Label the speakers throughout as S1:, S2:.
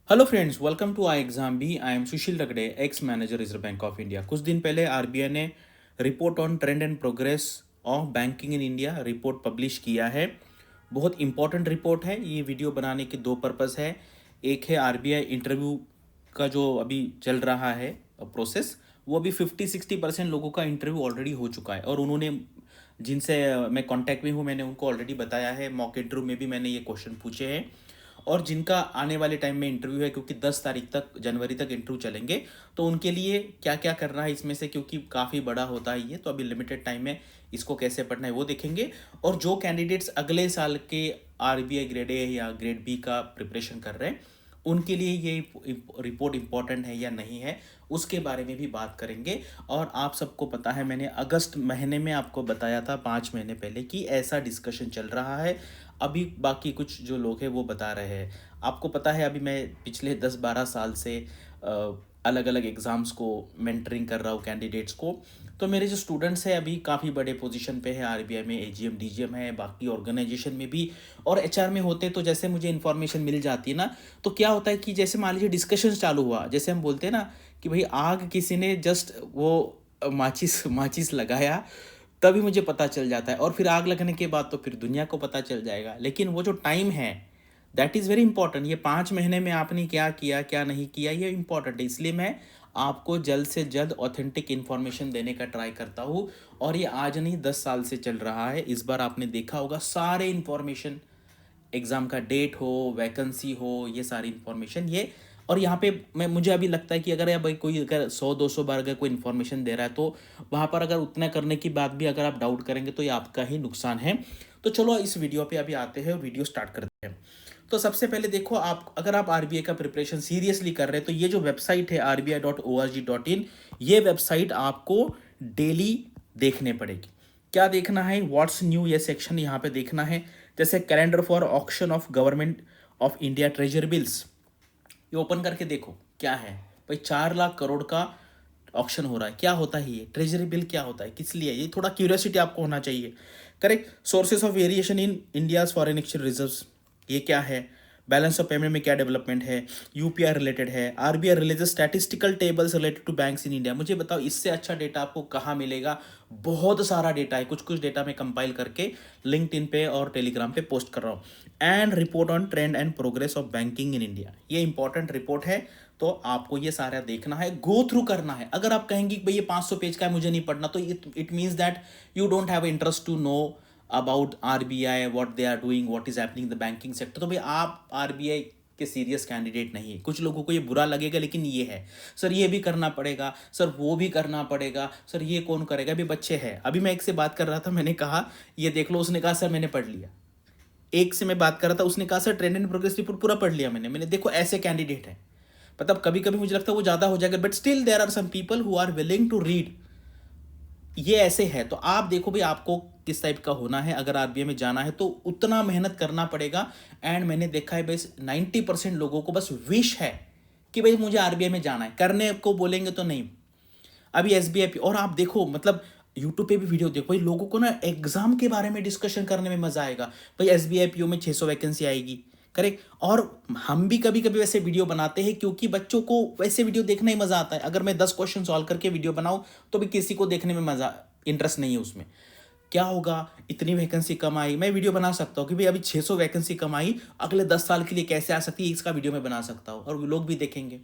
S1: Hello friends, welcome to I exam B. I am Sushil Ragade, ex manager Reserve Bank of India. कुछ दिन पहले RBI ने report on trend and progress of banking in India report publish किया है। बहुत important report है। ये video बनाने के दो पर्पस है। एक है आरबीआई इंटरव्यू का जो अभी चल रहा है प्रोसेस, वो अभी 50-60% लोगों का इंटरव्यू ऑलरेडी हो चुका है और उन्होंने जिनसे मैं कांटेक्ट में हूँ मैंने उनको ऑलरेडी बताया है। मॉक इंटरव्यू में भी मैंने ये क्वेश्चन पूछे हैं और जिनका आने वाले टाइम में इंटरव्यू है, क्योंकि 10 तारीख तक जनवरी तक इंटरव्यू चलेंगे, तो उनके लिए क्या क्या करना है इसमें से, क्योंकि काफ़ी बड़ा होता है ये, तो अभी लिमिटेड टाइम में इसको कैसे पढ़ना है वो देखेंगे। और जो कैंडिडेट्स अगले साल के आरबीआई ग्रेड ए या ग्रेड बी का प्रिपरेशन कर रहे हैं उनके लिए ये रिपोर्ट इम्पॉर्टेंट है या नहीं है, उसके बारे में भी बात करेंगे। और आप सबको पता है, मैंने अगस्त महीने में आपको बताया था 5 महीने पहले कि ऐसा डिस्कशन चल रहा है। अभी बाकी कुछ जो लोग हैं वो बता रहे हैं। आपको पता है अभी मैं पिछले 10-12 साल से अलग अलग एग्ज़ाम्स को मेंटरिंग कर रहा हूँ कैंडिडेट्स को। तो मेरे जो स्टूडेंट्स हैं अभी काफ़ी बड़े पोजीशन पे है आरबीआई में, एजीएम डीजीएम है, बाकी ऑर्गेनाइजेशन में भी और एचआर में होते। तो जैसे मुझे इन्फॉर्मेशन मिल जाती है ना, तो क्या होता है कि जैसे मान लीजिए डिस्कशन चालू हुआ, जैसे हम बोलते हैं ना कि भाई आग किसी ने जस्ट वो माचिस माचिस लगाया, तभी मुझे पता चल जाता है। और फिर आग लगने के बाद तो फिर दुनिया को पता चल जाएगा। लेकिन वो जो टाइम है दैट इज़ वेरी इंपॉर्टेंट। ये 5 महीने में आपने क्या किया क्या नहीं किया, ये इंपॉर्टेंट है। इसलिए मैं आपको जल्द से जल्द ऑथेंटिक इन्फॉर्मेशन देने का ट्राई करता हूँ। और ये आज नहीं 10 साल से चल रहा है। इस बार आपने देखा होगा सारे इन्फॉर्मेशन, एग्ज़ाम का डेट हो, वैकेंसी हो, ये सारी इन्फॉर्मेशन ये। और यहाँ पे मैं मुझे अभी लगता है कि अगर भाई कोई अगर 100-200 बार अगर कोई इन्फॉर्मेशन दे रहा है तो वहाँ पर अगर उतना करने के बाद भी अगर आप डाउट करेंगे तो ये आपका ही नुकसान है। तो चलो इस वीडियो पे अभी आते हैं और वीडियो स्टार्ट करते हैं। तो सबसे पहले देखो, आप अगर आप आरबीआई का प्रिपरेशन सीरियसली कर रहे हैं तो ये जो वेबसाइट है rbi.org.in, ये वेबसाइट आपको डेली देखने पड़ेगी। क्या देखना है, व्हाट्स न्यू, ये सेक्शन यहाँ पे देखना है। जैसे calendar for auction of government of India treasury bills, ये ओपन करके देखो क्या है। भाई 4 लाख करोड़ का ऑक्शन हो रहा है। क्या होता है ये ट्रेजरी बिल, क्या होता है, किस लिए, ये थोड़ा क्यूरियोसिटी आपको होना चाहिए। Correct. Sources of variation in India's foreign exchange reserves, ये क्या है। बैलेंस ऑफ पेमेंट में क्या डेवलपमेंट है। यूपीआई रिलेटेड है। RBI releases statistical tables related to banks in India. मुझे बताओ इससे अच्छा डेटा आपको कहाँ मिलेगा। बहुत सारा डेटा है, कुछ कुछ डेटा मैं कंपाइल करके लिंक्डइन पे और टेलीग्राम पे पोस्ट कर रहा हूँ। And report on trend and progress of banking in India, ये इंपॉर्टेंट रिपोर्ट है। तो आपको ये सारा देखना है, गो थ्रू करना है। अगर आप कहेंगे कि भाई ये 500 पेज का है मुझे नहीं पढ़ना, तो it means that you don't have interest to know about RBI, what they are doing, what is happening in the banking sector. तो भाई आप आरबीआई के सीरियस कैंडिडेट नहीं है। कुछ लोगों को ये बुरा लगेगा, लेकिन ये है। सर ये भी करना पड़ेगा, सर वो भी करना पड़ेगा, सर ये कौन करेगा। अभी बच्चे हैं, अभी मैं एक से बात कर रहा था, मैंने कहा ये देख लो, उसने कहा सर मैंने पढ़ लिया। एक से मैं बात कर रहा था, उसने कहा sir trend and progress report पूरा पढ़ लिया मैंने। देखो ऐसे कैंडिडेट है। मतलब कभी कभी मुझे लगता है वो ज़्यादा हो जाएगा, but still there are some people who are willing to read. ये ऐसे है। तो आप देखो भाई आपको किस टाइप का होना है। अगर आरबीआई में जाना है तो उतना मेहनत करना पड़ेगा। एंड मैंने देखा है बस 90% लोगों को बस विश है कि भाई मुझे आरबीआई में जाना है, करने को बोलेंगे तो नहीं। अभी एसबीआई पे, और आप देखो मतलब यूट्यूब पे भी वीडियो देखो भाई, लोगों को ना एग्जाम के बारे में डिस्कशन करने में मजा आएगा। भाई एसबीआई पीओ में 600 वैकेंसी आएगी, करेक्ट। और हम भी कभी कभी वैसे वीडियो बनाते हैं क्योंकि बच्चों को वैसे वीडियो देखना ही मजा आता है। अगर मैं 10 क्वेश्चन सॉल्व करके वीडियो बनाऊं तो भी किसी को देखने में मजा, इंटरेस्ट नहीं है उसमें। क्या होगा, इतनी वैकेंसी कम आई, मैं वीडियो बना सकता हूँ कि भाई अभी 600 वैकेंसी कम आई, अगले 10 साल के लिए कैसे आ सकती है, इसका वीडियो मैं बना सकता हूँ और लोग भी देखेंगे।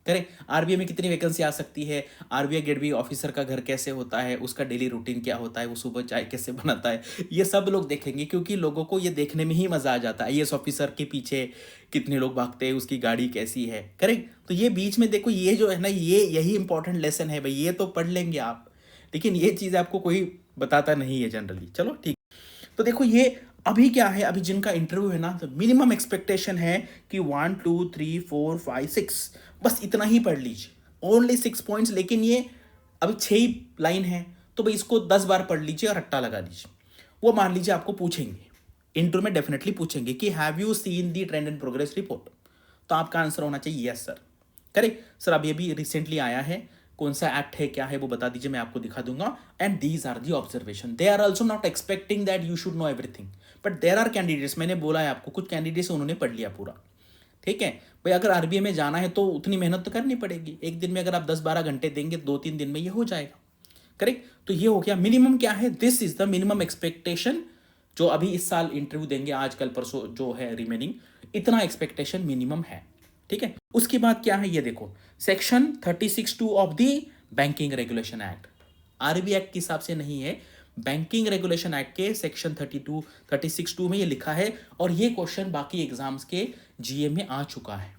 S1: करें, आरबीआई में कितनी वैकेंसी आ सकती है, आरबीआई गेट बी ऑफिसर का घर कैसे होता है, उसका डेली रूटीन क्या होता है, वो सुबह चाय कैसे बनाता है, ये सब लोग देखेंगे क्योंकि लोगों को ये देखने में ही मजा आ जाता है। आईएएस ऑफिसर के पीछे कितने लोग भागते हैं, उसकी गाड़ी कैसी है, करेक्ट। तो ये बीच में देखो, ये जो है ना, ये यही इंपॉर्टेंट लेसन है भाई। ये तो पढ़ लेंगे आप, लेकिन ये चीज़ आपको कोई बताता नहीं है जनरली। चलो ठीक। तो देखो ये अभी क्या है, अभी जिनका इंटरव्यू है ना, तो मिनिमम एक्सपेक्टेशन है कि 1 2 3 4 5 6, बस इतना ही पढ़ लीजिए, ओनली 6 पॉइंट्स। लेकिन ये अभी 6 ही लाइन है, तो भाई इसको 10 बार पढ़ लीजिए और रट्टा लगा लीजिए। वो मान लीजिए आपको पूछेंगे इंटरव्यू में, डेफिनेटली पूछेंगे कि have you seen the trend and progress report, तो आपका आंसर होना चाहिए यस सर। करेक्ट सर, अब ये भी रिसेंटली आया है, कौन सा एक्ट है क्या है वो बता दीजिए, मैं आपको दिखा दूंगा। And these are the observation, they are also not expecting that you should know everything, but there are candidates, मैंने बोला है आपको कुछ कैंडिडेट्स उन्होंने पढ़ लिया पूरा। ठीक है भाई, अगर आरबीआई में जाना है तो उतनी मेहनत तो करनी पड़ेगी। एक दिन में अगर आप 10-12 घंटे देंगे, 2-3 दिन में ये हो जाएगा। करेक्ट, तो ये हो गया मिनिमम क्या है, this is the minimum expectation जो अभी इस साल इंटरव्यू देंगे, आजकल परसों जो है रिमेनिंग, इतना एक्सपेक्टेशन मिनिमम है। ठीक है, उसके बाद क्या है ये देखो, section 36(2) of the banking regulation act, RBI act के हिसाब से नहीं है, बैंकिंग रेगुलेशन एक्ट के सेक्शन 36(2) में ये लिखा है, और ये क्वेश्चन बाकी एग्जाम्स के जीए में आ चुका है।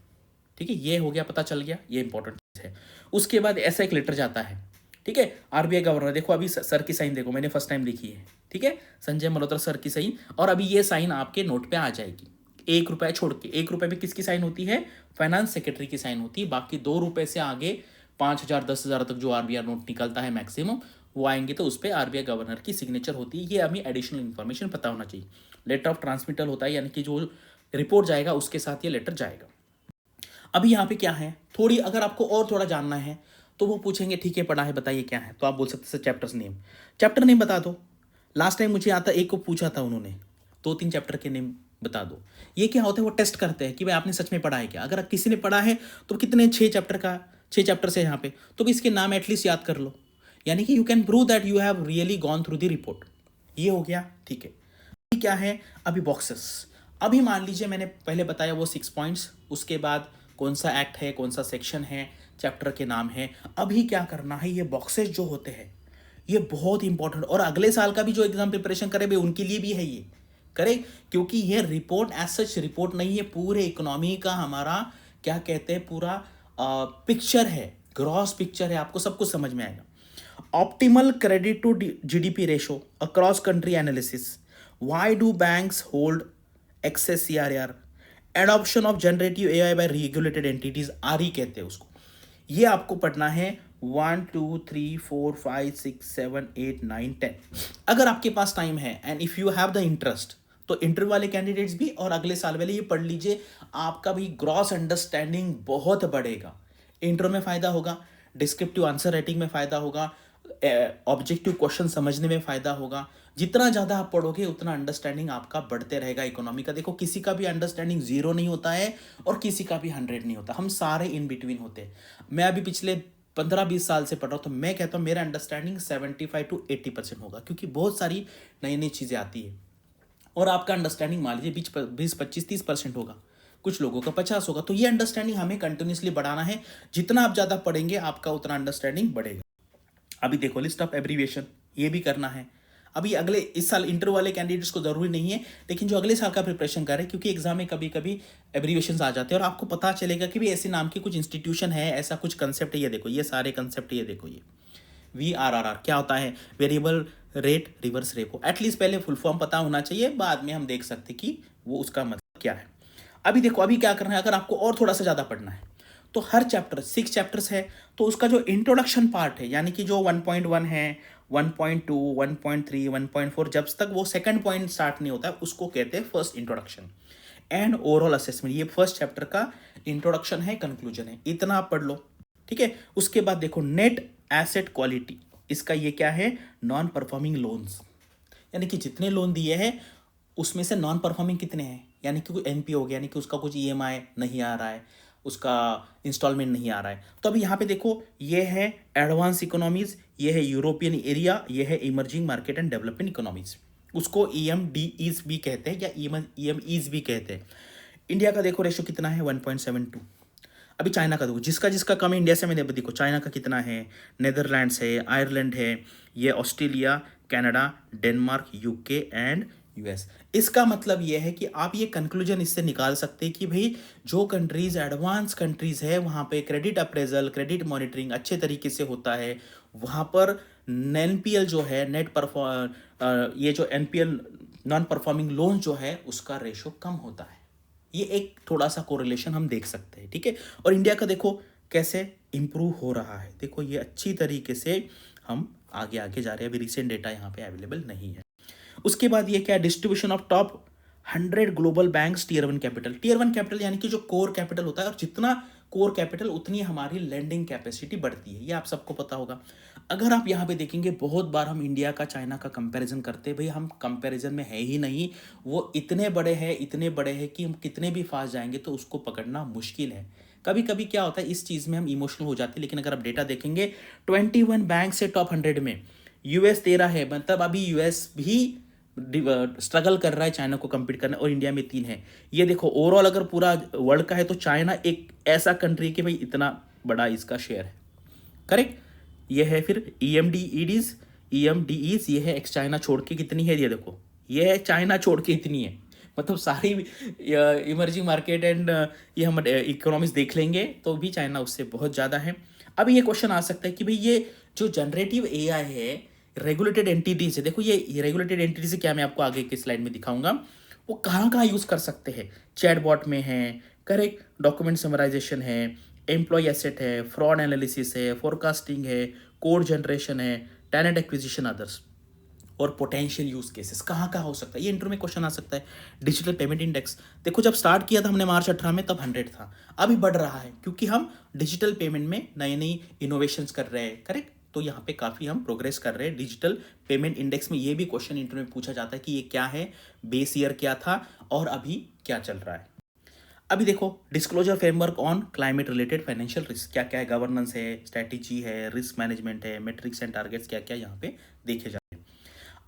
S1: ठीक है, ये हो गया, पता चल गया, ये इंपॉर्टेंट चीज है। उसके बाद ऐसा एक लेटर जाता है, ठीक है, आरबीआई गवर्नर, देखो अभी सर की साइन देखो, मैंने फर्स्ट टाइम लिखी है, ठीक है, संजय मल्होत्रा सर की साइन, और अभी ये साइन आपके नोट पे आ जाएगी। 1 रुपए छोड़ के, 1 रुपए भी किसकी साइन होती है, फाइनेंस सेक्रेटरी की साइन होती है। बाकी 2 रुपए से आगे 5,000 10,000 तक जो आरबीआई नोट निकलता है मैक्सिमम, वो आएंगे तो उस पर आरबीआई गवर्नर की सिग्नेचर होती है। ये हमें एडिशनल इन्फॉर्मेशन पता होना चाहिए। लेटर ऑफ ट्रांसमिटल होता है, यानी कि जो रिपोर्ट जाएगा उसके साथ ये लेटर जाएगा। अभी यहाँ पे क्या है, थोड़ी अगर आपको और थोड़ा जानना है तो वो पूछेंगे ठीक है पढ़ा है बताइए क्या है, तो आप बोल सकते sir chapters name, chapter name बता दो। लास्ट टाइम मुझे आता एक को पूछा था उन्होंने, 2-3 चैप्टर के नेम बता दो। ये क्या होता है, वो टेस्ट करते हैं कि भाई आपने सच में पढ़ा है क्या। अगर किसी ने पढ़ा है तो कितने 6 चैप्टर से यहाँ पे, तो भी इसके नाम एटलीस्ट याद कर लो, यानी कि you can prove that you have really gone through the report. ये हो गया, ठीक है। अभी क्या है, अभी बॉक्सेस, अभी मान लीजिए मैंने पहले बताया वो 6 पॉइंट्स, उसके बाद कौन सा एक्ट है, कौन सा सेक्शन है, चैप्टर के नाम है। अभी क्या करना है, ये बॉक्सेस जो होते हैं ये बहुत इंपॉर्टेंट, और अगले साल का भी जो एग्जाम प्रिपरेशन करे भाई उनके लिए भी है ये, करे, क्योंकि ये रिपोर्ट एज सच रिपोर्ट नहीं है, पूरे इकोनॉमी का हमारा क्या कहते हैं पूरा पिक्चर है, ग्रॉस पिक्चर है, आपको सब कुछ समझ में आएगा। Optimal credit to GDP ratio across country analysis, why do banks hold excess CRR, adoption of generative AI by regulated entities, RE कहते हैं उसको। ये आपको पढ़ना है 1 2 3 4 5 6 7 8 9 10। अगर आपके पास टाइम है and if you have the interest, तो इंटरव्यू वाले कैंडिडेट्स भी और अगले साल वाले ये पढ़ लीजिए, आपका भी ग्रॉस अंडरस्टैंडिंग बहुत बढ़ेगा। इंटरव्यू में फायदा होगा, डिस्क्रिप्टिव आंसर राइटिंग में फायदा होगा, ऑब्जेक्टिव क्वेश्चन समझने में फायदा होगा। जितना ज़्यादा आप पढ़ोगे उतना अंडरस्टैंडिंग आपका बढ़ते रहेगा इकोनॉमी का। देखो किसी का भी अंडरस्टैंडिंग 0 नहीं होता है और किसी का भी 100 नहीं होता, हम सारे इन बिटवीन होते हैं। मैं अभी पिछले 15-20 साल से पढ़ रहा हूँ, तो मैं कहता हूँ मेरा अंडरस्टैंडिंग 75 to 80% होगा, क्योंकि बहुत सारी नई नई चीज़ें आती है। और आपका अंडरस्टैंडिंग मान लीजिए 20-25-30% होगा, कुछ लोगों का 50 होगा। तो ये अंडरस्टैंडिंग हमें कंटिन्यूसली बढ़ाना है, जितना आप ज़्यादा पढ़ेंगे आपका उतना अंडरस्टैंडिंग बढ़ेगा। अभी देखो लिस्ट ऑफ एब्रीविएशन, ये भी करना है। अभी अगले इस साल इंटरव्यू वाले कैंडिडेट्स को जरूरी नहीं है, लेकिन जो अगले साल का प्रिपरेशन कर रहे हैं, क्योंकि एग्जाम में कभी कभी एब्रीविएशंस आ जाते हैं और आपको पता चलेगा कि भी ऐसे नाम की कुछ इंस्टीट्यूशन है, ऐसा कुछ कंसेप्ट है। ये देखो ये सारे कंसेप्ट, ये देखो ये VRRR क्या होता है, variable rate reverse repo. At least पहले फुल फॉर्म पता होना चाहिए, बाद में हम देख सकते कि वो उसका मतलब क्या है। अभी देखो अभी क्या करना है, अगर आपको और थोड़ा सा ज़्यादा पढ़ना है तो हर चैप्टर 6 चैप्टर्स है, तो उसका जो इंट्रोडक्शन पार्ट है, यानी कि जो 1.1 है, 1.2, 1.3, 1.4, जब तक वो सेकंड पॉइंट स्टार्ट नहीं होता है उसको कहते हैं first introduction and overall assessment. ये फर्स्ट चैप्टर का इंट्रोडक्शन है, कंक्लूजन है, इतना आप पढ़ लो, ठीक है। उसके बाद देखो नेट एसेट क्वालिटी, इसका ये क्या है, नॉन परफॉर्मिंग लोन्स, यानी कि जितने लोन दिए हैं उसमें से नॉन परफॉर्मिंग कितने हैं, यानी कि कोई एनपीए हो गया, यानी कि उसका कुछ ईएमआई नहीं आ रहा है, उसका इंस्टॉलमेंट नहीं आ रहा है। तो अभी यहाँ पे देखो ये है एडवांस इकोनॉमीज, ये है यूरोपियन एरिया, ये है emerging market and developing economies, उसको EMDEs भी कहते हैं या EMEs भी कहते हैं। इंडिया का देखो रेशो कितना है, 1.72। अभी चाइना का देखो, जिसका जिसका कम है इंडिया से, मैंने देखो चाइना का कितना है, नेदरलैंड्स है, आयरलैंड है, ये Australia, Canada, Denmark, UK and US. इसका मतलब यह है कि आप ये कंक्लूजन इससे निकाल सकते हैं कि भाई जो कंट्रीज एडवांस कंट्रीज है वहाँ पे क्रेडिट अप्रेजल, क्रेडिट मॉनिटरिंग अच्छे तरीके से होता है, वहाँ पर NPL जो है ये जो NPL नॉन परफॉर्मिंग लोन जो है उसका रेशो कम होता है। ये एक थोड़ा सा कोरिलेशन हम देख सकते हैं, ठीक है। और इंडिया का देखो कैसे इंप्रूव हो रहा है, देखो ये अच्छी तरीके से हम आगे आगे जा रहे हैं। अभी रिसेंट डेटा यहाँ पे अवेलेबल नहीं है। उसके बाद ये क्या, distribution of top 100 global banks tier 1 capital. Tier 1 capital यानी कि जो कोर कैपिटल होता है, और जितना कोर कैपिटल उतनी हमारी लैंडिंग कैपेसिटी बढ़ती है, ये आप सबको पता होगा। अगर आप यहाँ पे देखेंगे बहुत बार हम इंडिया का चाइना का कंपैरिजन करते हैं, भाई हम कंपैरिजन में है ही नहीं। वो इतने बड़े हैं कि हम कितने भी फास्ट जाएंगे तो उसको पकड़ना मुश्किल है। कभी कभी क्या होता है इस चीज़ में हम इमोशनल हो जाते हैं, लेकिन अगर आप डेटा देखेंगे 21 बैंक से टॉप 100 में यूएस 13 है, मतलब अभी यूएस भी स्ट्रगल कर रहा है चाइना को compete करना, और इंडिया में 3 है। ये देखो ओवरऑल अगर पूरा वर्ल्ड का है तो चाइना एक ऐसा कंट्री है कि भाई इतना बड़ा इसका शेयर है। करेक्ट। ये है फिर ई एम डी ईज, ये है एक्स चाइना छोड़ के कितनी है, ये देखो ये है चाइना छोड़ के इतनी है। मतलब सारी इमर्जिंग मार्केट एंड ये हम इकोनॉमिक्स देख लेंगे तो भी चाइना उससे बहुत ज़्यादा है। अब ये क्वेश्चन आ सकता है कि भाई ये जो जनरेटिव एआई है रेगुलेटेड एंटिटी से, देखो ये रेगुलेटेड एंटिटी से क्या, मैं आपको आगे की स्लाइड में दिखाऊंगा वो कहाँ कहाँ यूज़ कर सकते हैं। चैटबॉट में है, करेक्ट, डॉक्यूमेंट समराइजेशन है, एम्प्लॉय एसेट है, फ्रॉड एनालिसिस है, फोरकास्टिंग है, कोड जनरेशन है, टैलेंट एक्विजिशन अदर्स, और पोटेंशियल यूज केसेस कहाँ कहाँ हो सकता है। ये इंटरव्यू में क्वेश्चन आ सकता है। डिजिटल पेमेंट इंडेक्स, देखो जब स्टार्ट किया था हमने मार्च 18 में तब 100 था, अभी बढ़ रहा है क्योंकि हम डिजिटल पेमेंट में नई नई इनोवेशंस कर रहे हैं। करेक्ट। तो यहाँ पे काफ़ी हम प्रोग्रेस कर रहे हैं डिजिटल पेमेंट इंडेक्स में। ये भी क्वेश्चन इंटरव्यू में पूछा जाता है कि ये क्या है, बेस ईयर क्या था और अभी क्या चल रहा है। अभी देखो disclosure framework on climate related financial risk क्या क्या है, गवर्नेंस है, स्ट्रेटेजी है, रिस्क मैनेजमेंट है, मेट्रिक्स एंड टारगेट्स क्या क्या यहाँ पे देखे जाते हैं।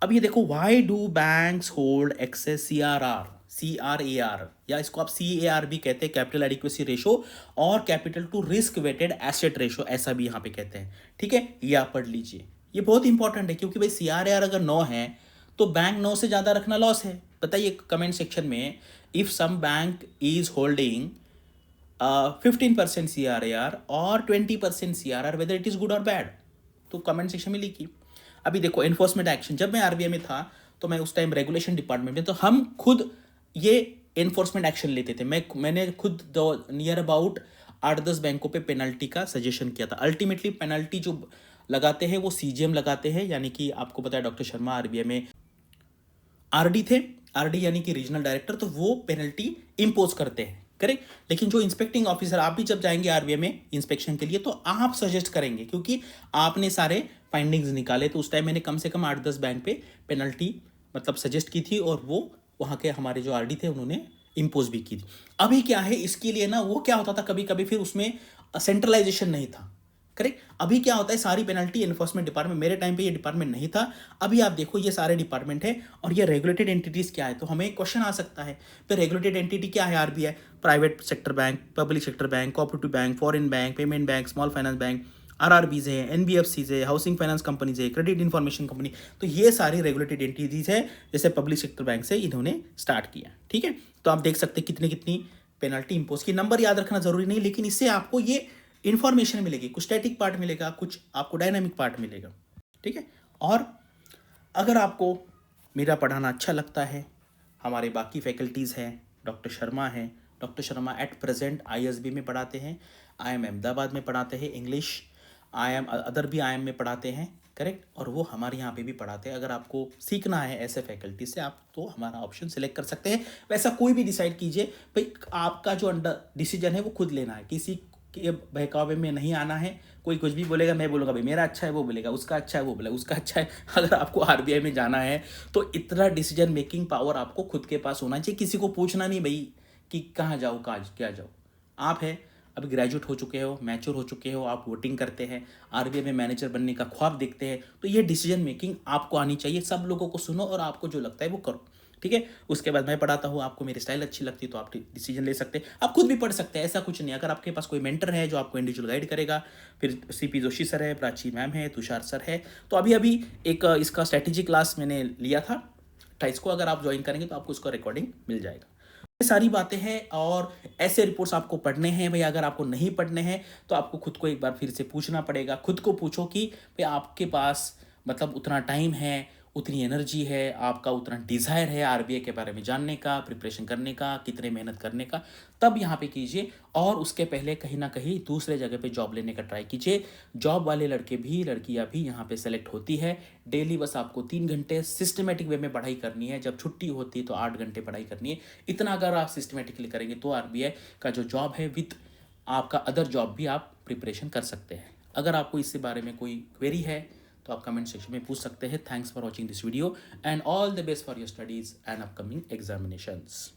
S1: अब ये देखो why do banks hold excess CRAR, या इसको आप CAR भी कहते हैं, कैपिटल एडिक्वेसी रेशो और capital to risk weighted asset ratio, ऐसा भी यहाँ पे कहते हैं। ठीक है, ये आप पढ़ लीजिए, ये बहुत इंपॉर्टेंट है क्योंकि भाई CRAR अगर 9 है तो बैंक 9 से ज़्यादा रखना लॉस है। बताइए कमेंट सेक्शन में, if some bank is holding 15% CRAR और 20% CRR, whether it is good और बैड, तो कमेंट सेक्शन में लिखिए। अभी देखो एनफोर्समेंट एक्शन, जब मैं आरबीआई में था तो मैं उस टाइम रेगुलेशन डिपार्टमेंट में, तो हम खुद ये एनफोर्समेंट एक्शन लेते थे। मैंने खुद नियर अबाउट 8-10 बैंकों पे पेनल्टी का सजेशन किया था। अल्टीमेटली पेनल्टी जो लगाते हैं वो CGM लगाते हैं, यानी कि आपको पता है डॉक्टर शर्मा आरबीआई में आरडी थे, आरडी यानी कि रीजनल डायरेक्टर, तो वो पेनल्टी इंपोज करते हैं। करेक्ट। लेकिन जो इंस्पेक्टिंग ऑफिसर, आप भी जब जाएंगे आरबीआई में इंस्पेक्शन के लिए तो आप सजेस्ट करेंगे क्योंकि आपने सारे फाइंडिंग्स निकाले, तो उस टाइम मैंने कम से कम 8-10 बैंक पे पेनल्टी मतलब सजेस्ट की थी और वो वहाँ के हमारे जो आरडी थे उन्होंने इंपोज भी की थी। अभी क्या है इसके लिए ना, वो क्या होता था कभी कभी फिर उसमें सेंट्रलाइजेशन नहीं था। करेक्ट। अभी क्या होता है सारी पेनल्टी एनफोर्समेंट डिपार्टमेंट, मेरे टाइम पे ये डिपार्टमेंट नहीं था, अभी आप देखो ये सारे डिपार्टमेंट है और ये रेगुलेटेड एंटिटीज क्या है। तो हमें क्वेश्चन आ सकता है फिर रेगुलेटेड एंटिटी क्या है RBI, private sector bank, public sector bank, cooperative bank, foreign bank, payment bank, small finance bank, RRBs है, एनबीएफसीज है, हाउसिंग फाइनेंस कंपनीज है, क्रेडिट इन्फॉर्मेशन कंपनी, तो ये सारी रेगुलेटेड एंटिटीज है जैसे पब्लिक सेक्टर बैंक से इन्होंने स्टार्ट किया। ठीक है, तो आप देख सकते हैं कितनी कितनी पेनल्टी इंपोज की। नंबर याद रखना जरूरी नहीं, लेकिन इससे आपको ये इंफॉर्मेशन मिलेगी, कुछ स्टैटिक पार्ट मिलेगा, कुछ आपको डायनामिक पार्ट मिलेगा। ठीक है। और अगर आपको मेरा पढ़ाना अच्छा लगता है, हमारे बाकी फैकल्टीज़ हैं, डॉक्टर शर्मा हैं, doctor Sharma at present ISB में पढ़ाते हैं, IIM अहमदाबाद में पढ़ाते हैं इंग्लिश, IIM अदर भी IIM में पढ़ाते हैं। करेक्ट। और वो हमारे यहाँ पे भी पढ़ाते हैं। अगर आपको सीखना है ऐसे फैकल्टी से आप तो हमारा ऑप्शन सेलेक्ट कर सकते हैं। वैसा कोई भी डिसाइड कीजिए, भाई आपका जो अंडर डिसीजन है वो खुद लेना है, किसी के बहकावे में नहीं आना है। कोई कुछ भी बोलेगा मैं बोलूँगा भाई मेरा अच्छा है, वो बोलेगा उसका अच्छा है, वो बोलेगा उसका अच्छा है। अगर आपको आरबीआई में जाना है तो इतना डिसीजन मेकिंग पावर आपको खुद के पास होना चाहिए, किसी को पूछना नहीं भाई कि कहाँ जाओ क्या जाओ। आप है अभी ग्रेजुएट हो चुके हो, मैच्योर हो चुके हो, आप वोटिंग करते हैं, आरबीआई में मैनेजर बनने का ख्वाब देखते हैं, तो ये डिसीजन मेकिंग आपको आनी चाहिए। सब लोगों को सुनो और आपको जो लगता है वो करो। ठीक है। उसके बाद मैं पढ़ाता हूँ, आपको मेरी स्टाइल अच्छी लगती है तो आप डिसीजन ले सकते हैं, आप खुद भी पढ़ सकते हैं, ऐसा कुछ नहीं। अगर आपके पास कोई मेंटर है जो आपको इंडिविजुअल गाइड करेगा, फिर CP जोशी सर है, प्राची मैम है, तुषार सर है, तो अभी एक इसका स्ट्रैटेजी क्लास मैंने लिया था 28 को, अगर आप ज्वाइन करेंगे तो आपको उसका रिकॉर्डिंग मिल जाएगा। ये सारी बातें हैं और ऐसे रिपोर्ट्स आपको पढ़ने हैं भाई। अगर आपको नहीं पढ़ने हैं तो आपको खुद को एक बार फिर से पूछना पड़ेगा। खुद को पूछो कि भाई आपके पास मतलब उतना टाइम है, उतनी एनर्जी है, आपका उतना डिज़ायर है आरबीआई के बारे में जानने का, प्रिपरेशन करने का, कितने मेहनत करने का, तब यहाँ पे कीजिए। और उसके पहले कहीं ना कहीं दूसरे जगह पे जॉब लेने का ट्राई कीजिए। जॉब वाले लड़के भी लड़कियाँ भी यहाँ पे सेलेक्ट होती है। डेली बस आपको 3 घंटे सिस्टमेटिक वे में पढ़ाई करनी है, जब छुट्टी होती है तो 8 घंटे पढ़ाई करनी है। इतना अगर आप सिस्टमेटिकली करेंगे तो आरबीआई का जो जॉब है विथ आपका अदर जॉब भी आप प्रिपरेशन कर सकते हैं। अगर आपको इससे बारे में कोई क्वेरी है तो आप कमेंट सेक्शन में पूछ सकते हैं. Thanks for watching this video and all the best for your studies and upcoming examinations.